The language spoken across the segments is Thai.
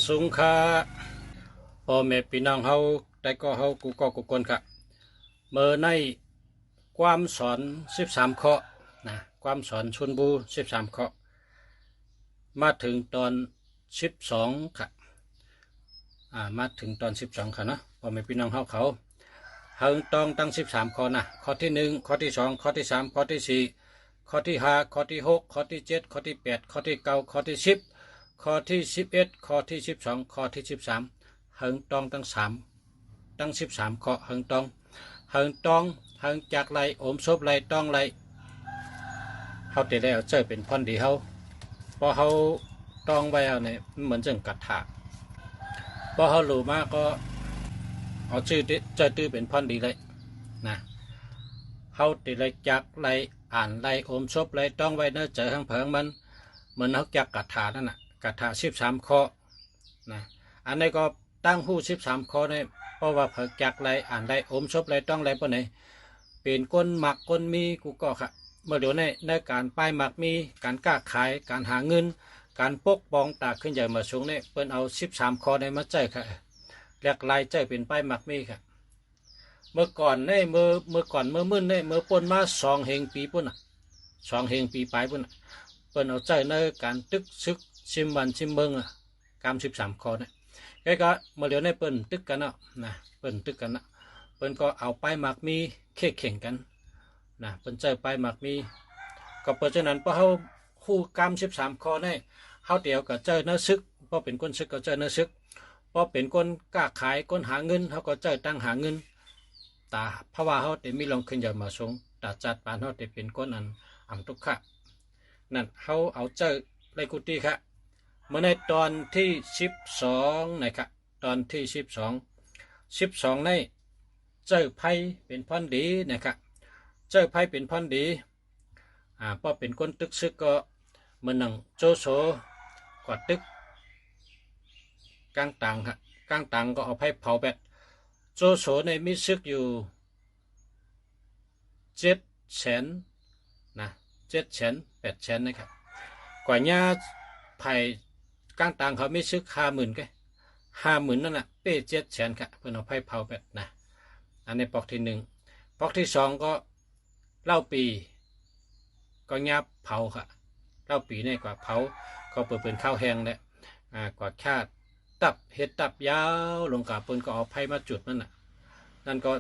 สูงค่ะพ่อแม่พี่น้องเฮาได้ก็เฮากูก็กุคนค่ะเมื่อในความสอน13ข้อนะความสอนชุนบู13ข้อมาถึงตอน12ค่ะมาถึงตอน12ค่ะเนาะพ่อแม่พี่น้องเฮาเขาต้องตั้ง13ข้อนะข้อที่1ข้อที่2ข้อที่3ข้อที่4ข้อที่5ข้อที่6ข้อที่7ข้อที่8ข้อที่9ข้อที่10ข้อที่11ข้อที่12ข้อที่13ต้องตั้ง13ข้อต้องจากไรโอมซบไรต้องไรเฮาติได้เอาเจอเป็นพรดีเฮาพอเฮาต้องไว้เอาเนี่ยเหมือนจังกัดถาพอเฮารู้มากก็เอาชื่อเจอตื้อเป็นพรดีเลยนะเฮาติได้จากไรอ่านไรโอมซบไรต้องไว้เนื้อเจอข้างเพิงมันเหมือนเฮาจักกัดถานั่นน่ะกัดถา13ข้อนะอันนี้ก็ตั้งหู้13ข้อเนี่ยเพราะว่าเพิกจักไรอ่านไรโอมซบไรต้องไรปะไหนเป็นก้นหมักก้นมีกูก็ค่ะเมื่อเดี๋ยวในการป้ายหมักมีการกล้าขายการหาเงินการปกป้องตาขึ้นใหญ่มาสูงเนี่ยเปิ้นเอา13ข้อในมาใจค่ะแหลกลายใจเป็นป้ายหมักมีค่ะเมื่อก่อนเนี่ยเมื่อก่อนเมื่อมื้อเนี่ยเมื่อปนมา2 เฮงปีปุ่น2 เฮงปีปลายปุ่นเปิ้นเอาใจในการตึกซึกชิมวันชิมเมืองกรรม13ข้อเนี่ยก็เมื่อเดี๋ยวในเปิ้นตึกกันเนาะนะเปิ้นตึกกันเนาะเปิ้นก็เอาป้ายหมักมีเข่งกันนะเปิ้นใจป้ายหมักมีก็เพราะฉะนั้นพอเฮาคู่กรรม13ข้อเนี่ยเฮาเดียวกับเจอเนื้อซึกพอเป็นคนซึกก็เจอเนื้อซึกพอเป็นคนกล้าขายคนหาเงินเฮาก็เจอตั้งหาเงินตาเพราะว่าเฮาได้มีลองขึ้นอย่ามาสงตาจัดปานเฮาได้เป็นคนอันทุกข์นั่นเฮาเอาเจอไรกุฏิค่ะเมื่อในตอนที่12นะครับตอนที่12ในเจอไพ่เป็นพรดีนะครับเจอไพ่เป็นพรดีพอเป็นคนตึกซึกก็มันนั่งโจโซกอดตึกกลางตังครับกลางตังก็เอาไพ่เผาแบบโจโซในมีซึกอยู่700,000นะ700,000 800,000นะครับกว่านี้ไผ่กลางตังเขามีซึก50,000กัน50,000นั่นน่ะเป้700,000ครับเพื่อนเอาไพ่เผาแบบนะอันนี้ปอกที่1ปอกที่2ก็เล่าปีก็งับเผาค่ะเล่าปีนี่กว่าเผาก็เปิดเป็นข้าวแห้งแหละกว่าชาติตับเห็ดตับยาวลงกับปืนก็เอาไผ่มาจุดนั่นก็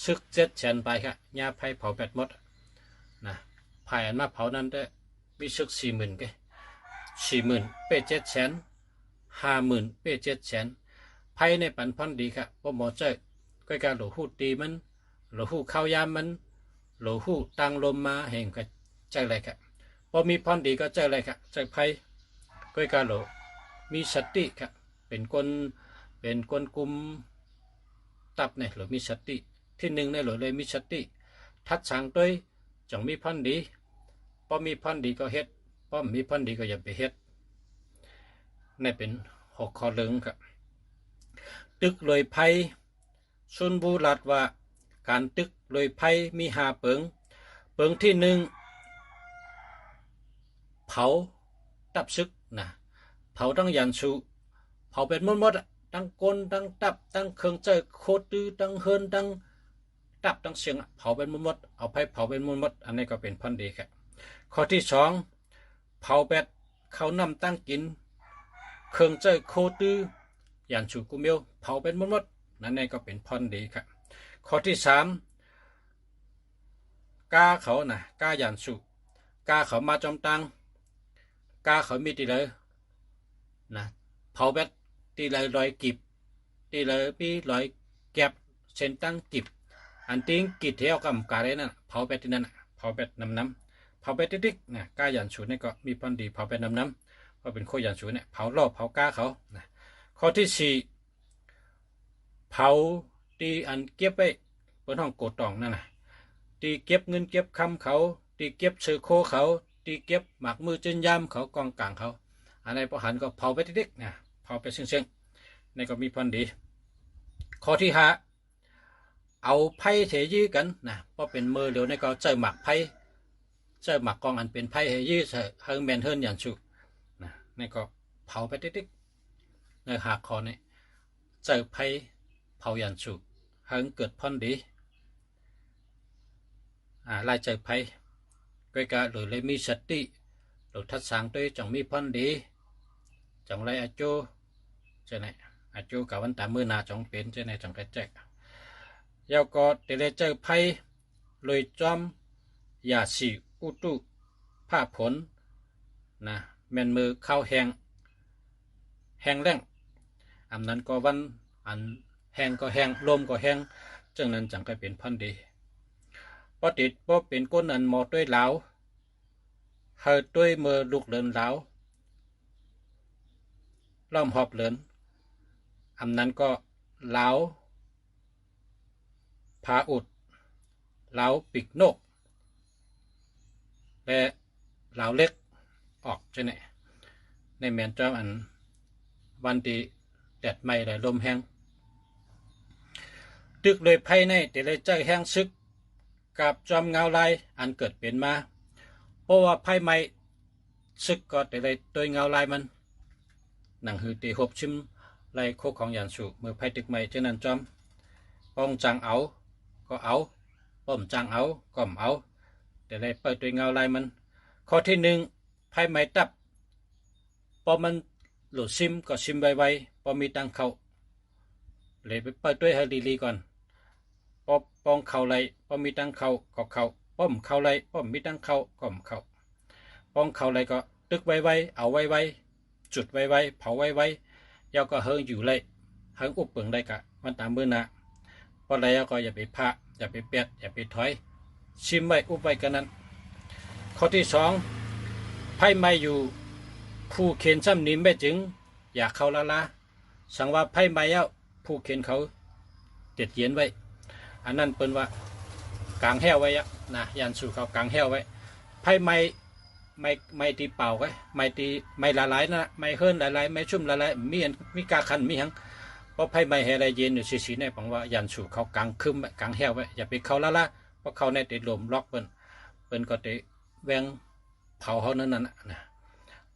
ซึก700,000ไปค่ะงับไผ่เผาแปดมดนะไผ่อันมาเผานั้นได้มีซึก40,000กัน40,000เป้700,000 50,000เป้700,000ไผ่ในปันพันดีค่ะว่าหมอเจ้ก็การหลูหูตีมันหลูหูข้าวยามมันหลูหูตังลมมาแห่งก็ใจอะไรครับพอมีพรดีก็ใจอะไรครับใจไพ่ก็การหลูมีสติครับเป็นคนกลุ่มตับเนี่ยหรือมีสติที่1ในหรือเลยมีสติทัดสั่งด้วยจังมีพรดีพอมีพรดีก็เฮ็ดพอมีพรดีก็อย่าไปเฮ็ดนี่เป็น6ข้อเรื่องครับตึกเลยไพ่ซุนบูรัดว่าการตึกเลยไพ่มี5 เปิงที่1เผาตับซึกนะเผาตั้งยันสูเผาเป็นมดตั้งก้นตั้งตับตั้งเครื่องใจโคตรตั้งเฮินตั้งตับตั้งเสียงเผาเป็นมดเอาไพ่เผาเป็นมดอันนี้ก็เป็นพันดีครับข้อที่2เผาแบบเขานำตั้งกินเครื่องใจโคตรยันสูกุเมียวเผาเป็นมดนั่นนี่ก็เป็นพันดีครับข้อที่3กาเขานะกายันสูกาเขามาจอมตังกาเขามีตีเลยนะเผาแบบตีเลยลอยกิบตีเลยปีลอยแก็บเส้นตั้งกิบอันติ้งกิดเที่ยวกับกาเลยนั่นเผาแบบที่นั่นเผาแบบน้ำเผาแบบติ๊กๆนะกายันสูนี่ก็มีพันดีเผาแบบน้ำก็เป็นโคยันสูเนี่ยเผารอบเผากาเขานะข้อที่4เผาตีอันเก็บไว้บนห้องโกดตองนั่นนะตีเก็บเงินเก็บคำเขาตีเก็บเชือโคเขาตีเก็บหมากมือจนยามเขากองกลางเขาอันในประหารก็เผาไปเด็กๆนะเผาไปเชิงๆนี่ก็มีพันดีข้อที่5เอาไพ่เทยี่กันนะเพราะเป็นมือเดี๋ยวในก็เจอหมากไพ่เจอหมากกองอันเป็นไพ่เฮยี่เฮิงแมนเฮิร์นอย่างชุนะนี่ก็เผาไปเด็กๆ ในหาคอนี่เจอไพ่เผายันสูเฮิงเกิดพ่อนดีไล่เจอไพ่ก็กะหรือเลยมีสติหรือทัดสังตัวจังมีพ่อนดีจังไรอาจูเจ้าไหนอาจูกับวันตามือนาจังเป็นเจ้าไหนจังกระแจกยาวก็เตเลเจอไพ่เลยจอมยาสีอุตุผ้าผลนะแมนมือเข้าแหงแรงอันนั้นก็วันอันแหงก็แหงลมก็แหงจังนั้นจังก็เป็นพันดีพอติดพอเป็นก้นอันหมอด้วยเหลาเฮาด้วยมือลูกเลินเหลาล้อมหอบเลินอันนั้นก็เหลาผาอุดเหลาปีกนกและเหลาเล็กออกใช่ไหมในแมนจอมอันวันที่แดดไม่ได้ลมแห้งตึกเลยภายในแต่เลยใจแห้งซึกกับจอมเงาลายอันเกิดเป็นมาเพราะว่าภายไม่ซึกก็แต่เลยตัวเงาลายมันหนังหือตีหบชิมไล่โคของยันสูเมื่อภายตึกไม่เช่นนั้นจอมป้องจังเอาก็เอาป้อมจังเอาก็เอาแต่เลยเปิดตัวเงาลายมันข้อที่หนึ่งภายไม่ตับพอมันโหลดซิมก็ซิมไวๆพอมีตังเขาเลยไปเปิดด้วยให้ดีๆก่อนพอปองเขาไรพอมีตังเขาก็เขาป้อมเขาไรป้อมมีตังเขาก็เขาปองเขาไรก็ตึกไวๆเอาไวๆจุดไวๆเผาไวๆยาวก็เฮิงอยู่เลยเฮิงอุบเปิงได้กะมันตามมือนะพอไรก็อย่าไปพะอย่าไปเปียดอย่าไปถอยซิมไว้อุบไว้กันนั้นข้อที่สองไพ่ไม่อยู่ผู้เขียนซ้ำนี้ไม่จึงอยากเขาละสังว่าไพ่ไม่เอาผู้เขียนเขาเด็ดเย็นไว้อันนั้นเป็นว่ากลางแห้วไว้นะยันสู่เขากลางแห้วไว้ไพ่ไม่ตีเป่าไว้ไม่ตีไม่ละลายนะไม่เฮิรนละลายไม่ชุ่มละลายมีกาคันมีหังเพราะไพ่ไม่ให้อะไรเย็นอยู่สีในปังว่ายันสู่เขากลางคึมกลางแห้วไว้อย่าไปเขาละเพราะเขาในติดลมล็อกเป็นก็ติแวงเผาเขานั่นนะ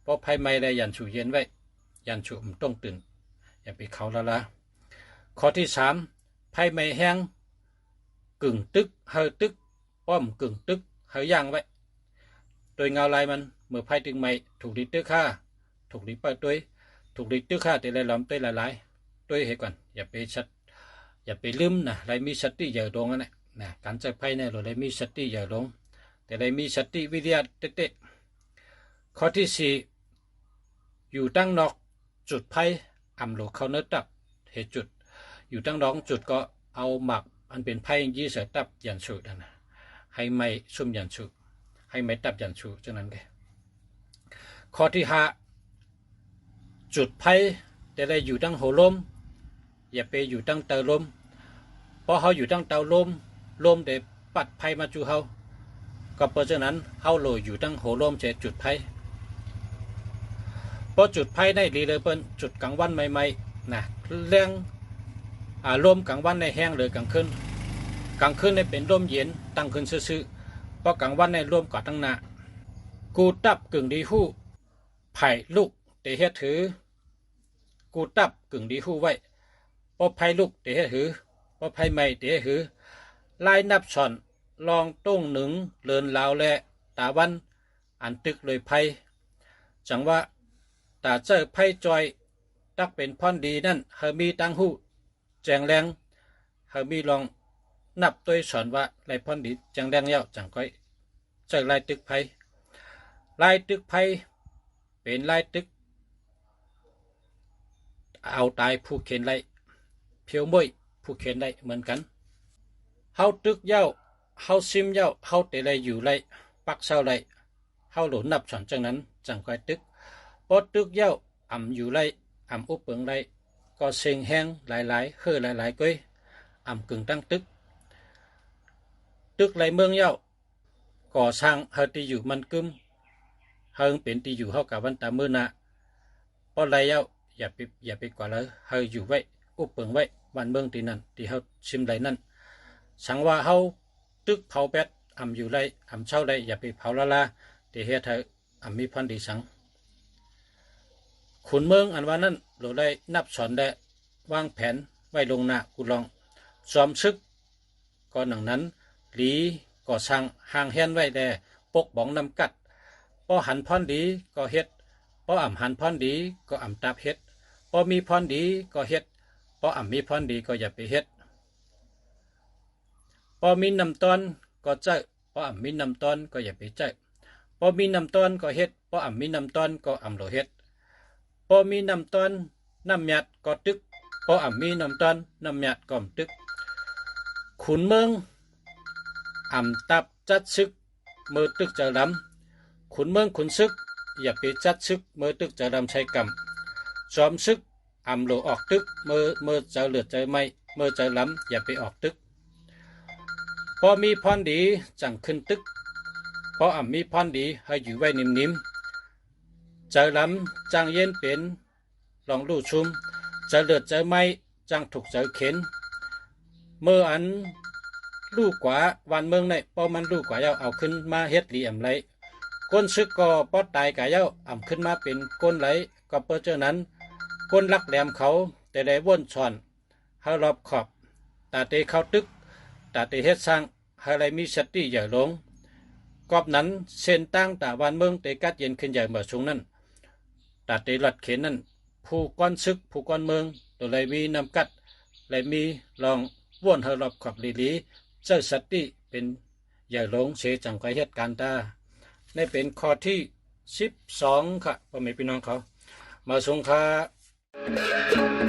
เพราะไพ่ไม่ได้ยันสู่เย็นไว้ยันสู่มันต้องตื่นอย่าไปเขาละข้อที่สามไพ่ไม่แห้งกึ่งตึกเฮอตึกป้อมกึ่งตึกเฮอย่างไว้โดยเงาลายมันเมื่อไพ่ตึงไม่ถูกดิตึกฆ่าถูกดิเปิดด้วยถูกดิตึกฆ่าแต่ละล้อมตัวหลายด้วยให้ก่อนอย่าไปชัดอย่าไปลืมนะไรมีสติอย่าลงนะการใจไพ่เนี่ยเราเลยมีสติอย่าลงแต่เลยมีสติวิทยาเตะข้อที่สี่อยู่ตั้งนอกจุดไพ่อ่ำโลเขาเนื้อตับเหตุจุดอยู่ตั้งนอกจุดก็เอาหมักอันเป็นไพ่ยี่เสือตับยันสูดนะให้ไม่ซุ่มยันสูให้ไม่ตับยันสูฉะนั้นเลยข้อที่ห้าจุดไพ่แต่ได้อยู่ตั้งหัวลมอย่าไปอยู่ตั้งเตาลมเพราะเขาอยู่ตั้งเตาลมเดี๋ยวปัดไพ่มาจูเขาก็เพราะฉะนั้นเขาโหลอยู่ตั้งหัวลมจะจุดไพ่เพราะจุดไพ่ได้ดีเลยเปิ้นจุดกลางวันใหม่ๆนะเรื่องลมกลางวันในแห้งเลยกลางคืนในเป็นลมเย็นตั้งขึ้นซื่อๆเพราะกลางวันในลมก่อตั้งหน้ากูตับกึ่งดีหู้ไผ่ลูกเตะเฮ็ดถือกูตับกึ่งดีหู้ไว้เพราะไผ่ลูกเตะเฮ็ดถือเพราะไผ่ใหม่เตะถือลายนับช่อนลองต้งหนึ่งเลินลาวและตาวันอันตึกเลยไผ่จังว่าตาเจอไพ่จอยตักเป็นพ่อนดีนั่นเฮมีตังหูแจงแรงเฮมีลองนับตัวสอนว่าไรพ่อนดีแจงแรงเย้าจังก้อยเจอลายตึกไพ่เป็นลายตึกเอาตายผู้เขียนไรเพียวมวยผู้เขียนไรเหมือนกันเฮาตึกเย้าเฮาซิมเย้าเฮาเตะไรอยู่ไรปักเศร้าไรเฮาหลุนนับสอนจังนั้นจังก้อยตึกปอดตึกเย้าอ่ำอยู่ไรอ่ำอุปเปิงไรก็เสียงแห้งหลายเฮ่อหลายก้อยอ่ำกึ่งตั้งตึกไรเมืองเย้าก่อสร้างเฮาตีอยู่มันกึมเฮาเป็นตีอยู่เฮากับวันตามือนะปอดไรเย้าอย่าไปกว่าเลยเฮาอยู่ไว้อุปเปิงไว้วันเมืองตีนั่นตีเฮาชิมไรนั่นสังว่าเฮาตึกเผาแปดอ่ำอยู่ไรอ่ำเช่าไรอย่าไปเผาละตีเฮ็ดเฮาอ่ำมีพันดีสังข ขุนเมืองอันว่านั้นเราได้นับสอนได้วางแผนไว้ลงหน้ากุลองจอมซึกก่อนหนังนั้นหลีก่อสร้างห่างแหนไว้แต่ปกบ้องนำกัดป้อหันพรดีก็เฮ็ดป้ออ่ำหันพรดีก็อ่ำตับเฮ็ดป้อมีพรดีก็เฮ็ดป้ออ่ำมีพรดีก็อย่าไปเฮ็ดป้อมีน้ำตอนก็เจ้าป้ออ่ำมีน้ำตอนก็อย่าไปเจ้าป้อมีน้ำตอนก็เฮ็ดป้ออ่ำมีน้ำตอนก็อ่ำโลเฮ็ดป้อมีน้ำตอนน้ำหยัดก็ตึกป้ออ่ำมีน้ำตอนน้ำหยัดก็ตึกขุนเมืองอ่ำตับจัดซึกมือตึกเจอลำขุนเมืองขุนซึกอย่าไปจัดซึกมือตึกเจอลำใช้กำจอมซึกอ่ำโลออกตึกมือเจอเลือดเจอไม่มือเจอลำอย่าไปออกตึกพอมีพรดีจังขึ้นตึกพออ่ำมีพรดีให้อยู่ไว้นิ่มๆเจอลำจังเย็นเป็นลองลู่ชุมเจอเลือดเจอไม่จังถูกเจอเข็นเมื่ออันลูกกว่าวันเมืองในพอมันลูกกว่าเย้าเอาขึ้นมาเฮ็ดหลีอำไรก้นซึกก็ปอดตายกะเย้าอ่ำขึ้นมาเป็นก้นไหลก็เปิดเจอนั้นก้นลักแหลมเขาแต่ได้ว่นช่อนเฮารอบขอบตาเตเข้าตึกตาเตเฮ็ดสร้างเฮาไรมีสติใหญ่ลงกอบนั้นเส้นตั้งตาวันเมืองเตกัดเย็นขึ้นใหญ่เมื่อสูงนั้นตาเตหลัดเข็นนั้นผู้ก้อนซึกผู้ก้อนเมืองตัวไรมีนำกัดไรมีลองว่นเฮารอบขอบลีเจ้าสติเป็นใหญ่หลงเสียจังไกเหตุการณ์ตาในเป็นข้อที่12ค่ะพ่อแม่พี่น้องเขามาสงค่ะ